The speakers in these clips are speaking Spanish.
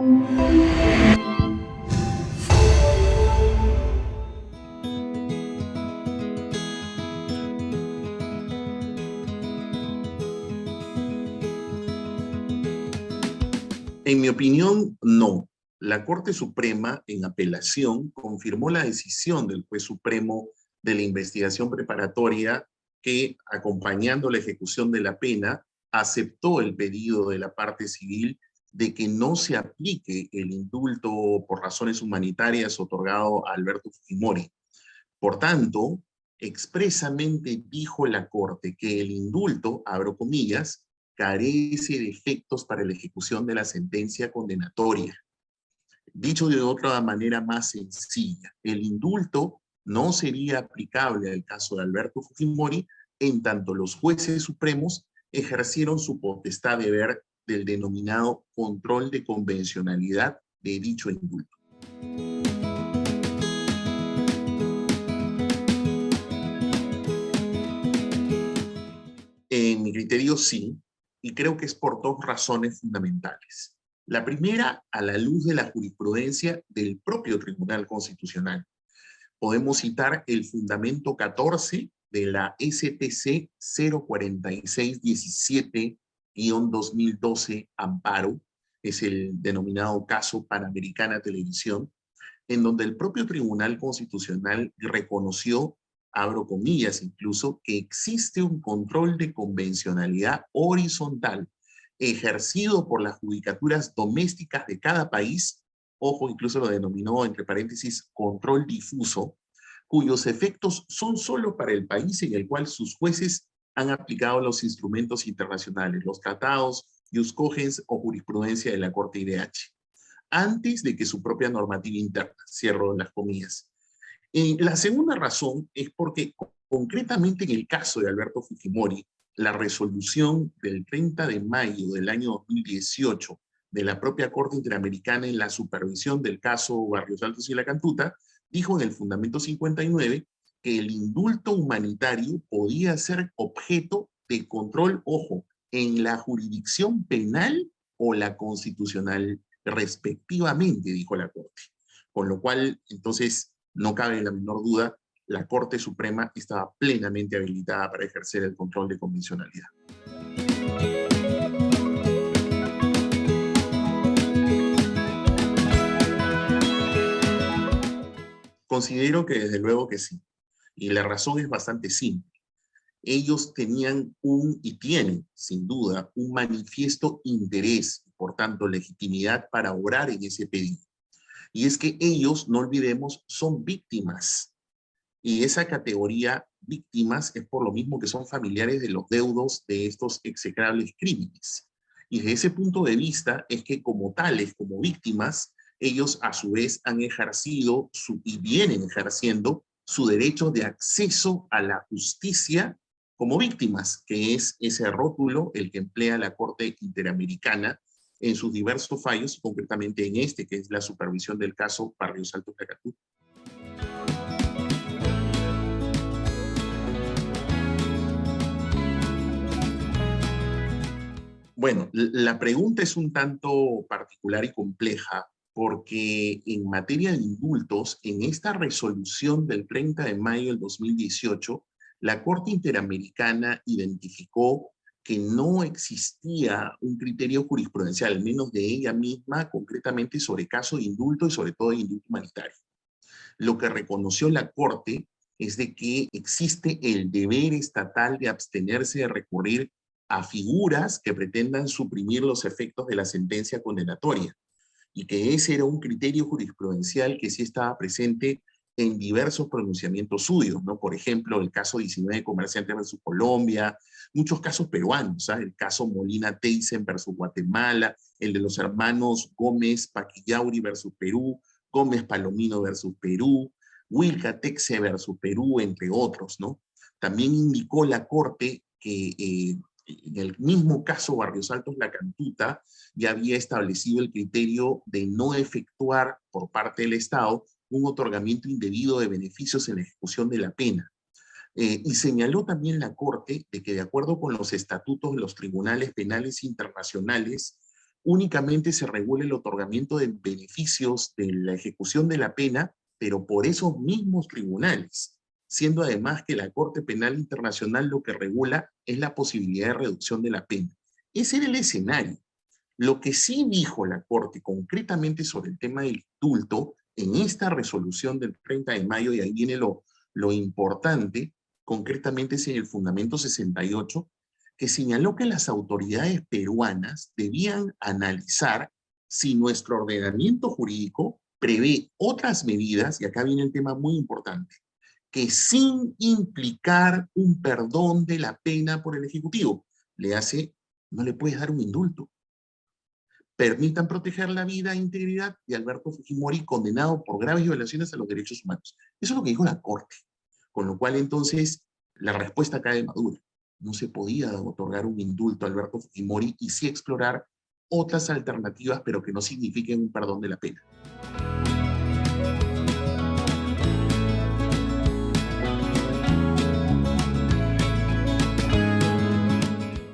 En mi opinión, no. La Corte Suprema, en apelación, confirmó la decisión del juez supremo de la investigación preparatoria que, acompañando la ejecución de la pena, aceptó el pedido de la parte civil de que no se aplique el indulto por razones humanitarias otorgado a Alberto Fujimori. Por tanto, expresamente dijo la Corte que el indulto, abro comillas, carece de efectos para la ejecución de la sentencia condenatoria. Dicho de otra manera más sencilla, el indulto no sería aplicable al caso de Alberto Fujimori en tanto los jueces supremos ejercieron su potestad de ver del denominado control de convencionalidad de dicho indulto. En mi criterio, sí, y creo que es por dos razones fundamentales. La primera, a la luz de la jurisprudencia del propio Tribunal Constitucional. Podemos citar el fundamento 14 de la STC 04617-2012 Amparo, es el denominado caso Panamericana Televisión, en donde el propio Tribunal Constitucional reconoció, abro comillas incluso, que existe un control de convencionalidad horizontal ejercido por las judicaturas domésticas de cada país, ojo, incluso lo denominó entre paréntesis control difuso, cuyos efectos son solo para el país en el cual sus jueces han aplicado los instrumentos internacionales, los tratados, ius cogens o jurisprudencia de la Corte IDH, antes de que su propia normativa interna, cierro las comillas. La segunda razón es porque concretamente en el caso de Alberto Fujimori, la resolución del 30 de mayo del año 2018 de la propia Corte Interamericana en la supervisión del caso Barrios Altos y La Cantuta, dijo en el fundamento 59 que el indulto humanitario podía ser objeto de control, ojo, en la jurisdicción penal o la constitucional respectivamente, dijo la Corte. Con lo cual, entonces, no cabe la menor duda, la Corte Suprema estaba plenamente habilitada para ejercer el control de convencionalidad. Considero que desde luego que sí. Y la razón es bastante simple. Ellos tenían y tienen, sin duda, un manifiesto interés, por tanto, legitimidad para obrar en ese pedido. Y es que ellos, no olvidemos, son víctimas. Y esa categoría víctimas es por lo mismo que son familiares de los deudos de estos execrables crímenes. Y desde ese punto de vista es que como tales, como víctimas, ellos a su vez han ejercido y vienen ejerciendo su derecho de acceso a la justicia como víctimas, que es ese rótulo el que emplea la Corte Interamericana en sus diversos fallos, concretamente en este, que es la supervisión del caso Barrios Altos de Acatú. Bueno, la pregunta es un tanto particular y compleja, porque en materia de indultos, en esta resolución del 30 de mayo del 2018, la Corte Interamericana identificó que no existía un criterio jurisprudencial, al menos de ella misma, concretamente sobre caso de indulto y sobre todo de indulto humanitario. Lo que reconoció la Corte es de que existe el deber estatal de abstenerse de recurrir a figuras que pretendan suprimir los efectos de la sentencia condenatoria, y que ese era un criterio jurisprudencial que sí estaba presente en diversos pronunciamientos suyos, ¿no? Por ejemplo, el caso 19 Comerciantes versus Colombia, muchos casos peruanos, ¿sabes? El caso Molina Teyssen versus Guatemala, el de los hermanos Gómez Paquillauri versus Perú, Gómez Palomino versus Perú, Wilca Texe versus Perú, entre otros, ¿no? También indicó la Corte que en el mismo caso Barrios Altos La Cantuta ya había establecido el criterio de no efectuar por parte del Estado un otorgamiento indebido de beneficios en la ejecución de la pena. Y señaló también la Corte de que de acuerdo con los estatutos de los tribunales penales internacionales, únicamente se regula el otorgamiento de beneficios de la ejecución de la pena, pero por esos mismos tribunales, siendo además que la Corte Penal Internacional lo que regula es la posibilidad de reducción de la pena. Ese era el escenario. Lo que sí dijo la Corte concretamente sobre el tema del indulto en esta resolución del 30 de mayo, y ahí viene lo importante, concretamente es en el fundamento 68, que señaló que las autoridades peruanas debían analizar si nuestro ordenamiento jurídico prevé otras medidas, y acá viene el tema muy importante, que sin implicar un perdón de la pena por el Ejecutivo, no le puedes dar un indulto. Permitan proteger la vida e integridad de Alberto Fujimori, condenado por graves violaciones a los derechos humanos. Eso es lo que dijo la Corte. Con lo cual, entonces, la respuesta cae madura. No se podía otorgar un indulto a Alberto Fujimori y sí explorar otras alternativas, pero que no signifiquen un perdón de la pena.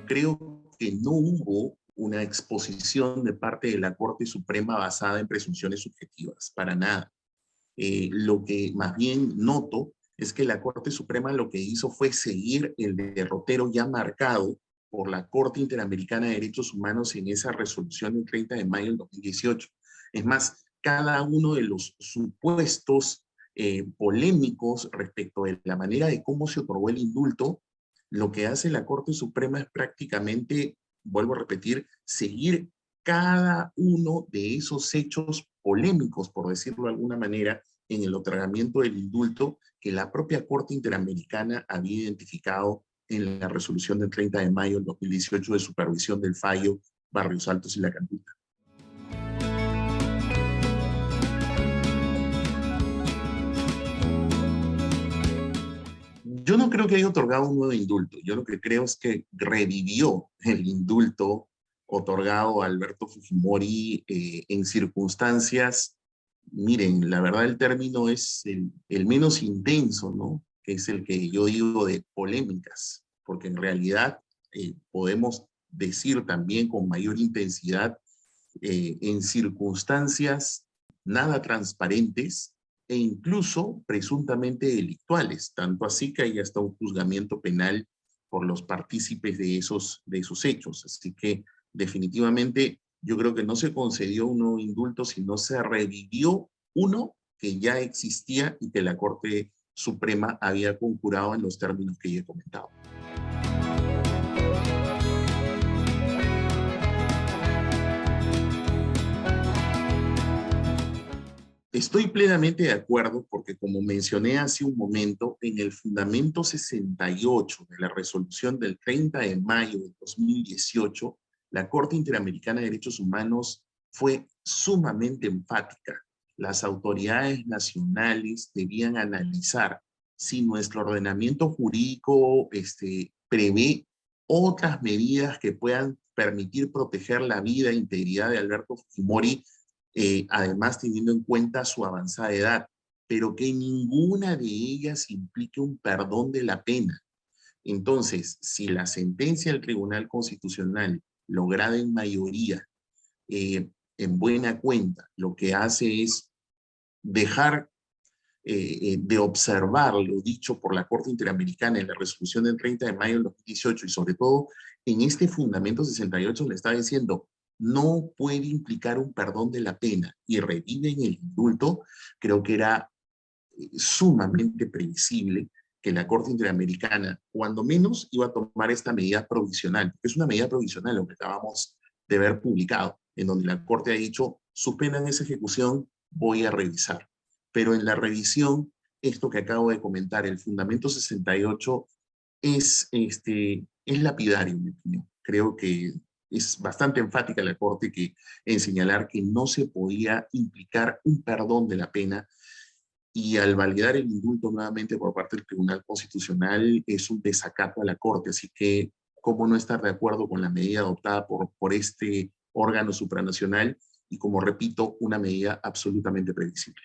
Creo que no hubo una exposición de parte de la Corte Suprema basada en presunciones subjetivas, para nada. Lo que más bien noto es que la Corte Suprema lo que hizo fue seguir el derrotero ya marcado por la Corte Interamericana de Derechos Humanos en esa resolución del 30 de mayo del 2018. Es más, cada uno de los supuestos polémicos respecto de la manera de cómo se otorgó el indulto, lo que hace la Corte Suprema es prácticamente, vuelvo a repetir, seguir cada uno de esos hechos polémicos, por decirlo de alguna manera, en el otorgamiento del indulto que la propia Corte Interamericana había identificado en la resolución del 30 de mayo del 2018 de supervisión del fallo Barrios Altos y La Cantuta. Yo no creo que haya otorgado un nuevo indulto. Yo lo que creo es que revivió el indulto otorgado a Alberto Fujimori en circunstancias, miren, la verdad el término es el menos intenso, ¿no? Que es el que yo digo de polémicas, porque en realidad podemos decir también con mayor intensidad en circunstancias nada transparentes e incluso presuntamente delictuales, tanto así que hay hasta un juzgamiento penal por los partícipes de esos hechos. Así que definitivamente yo creo que no se concedió un nuevo indulto, sino se revivió uno que ya existía y que la Corte Suprema había concurado en los términos que ya he comentado. Estoy plenamente de acuerdo porque, como mencioné hace un momento, en el fundamento 68 de la resolución del 30 de mayo de 2018, la Corte Interamericana de Derechos Humanos fue sumamente enfática. Las autoridades nacionales debían analizar si nuestro ordenamiento jurídico prevé otras medidas que puedan permitir proteger la vida e integridad de Alberto Fujimori, además teniendo en cuenta su avanzada edad, pero que ninguna de ellas implique un perdón de la pena. Entonces, si la sentencia del Tribunal Constitucional, lograda en mayoría, en buena cuenta, lo que hace es dejar de observar lo dicho por la Corte Interamericana en la resolución del 30 de mayo del 2018 y sobre todo en este fundamento 68 le está diciendo no puede implicar un perdón de la pena y reviven el indulto, creo que era sumamente previsible que la Corte Interamericana, cuando menos, iba a tomar esta medida provisional. Es una medida provisional lo que acabamos de ver publicado, en donde la Corte ha dicho, suspendan esa ejecución, voy a revisar. Pero en la revisión, esto que acabo de comentar, el fundamento 68, es lapidario, en mi opinión. Creo que es bastante enfática la Corte en señalar que no se podía implicar un perdón de la pena, y al validar el indulto nuevamente por parte del Tribunal Constitucional es un desacato a la Corte. Así que, ¿cómo no estar de acuerdo con la medida adoptada por este órgano supranacional? Y como repito, una medida absolutamente previsible.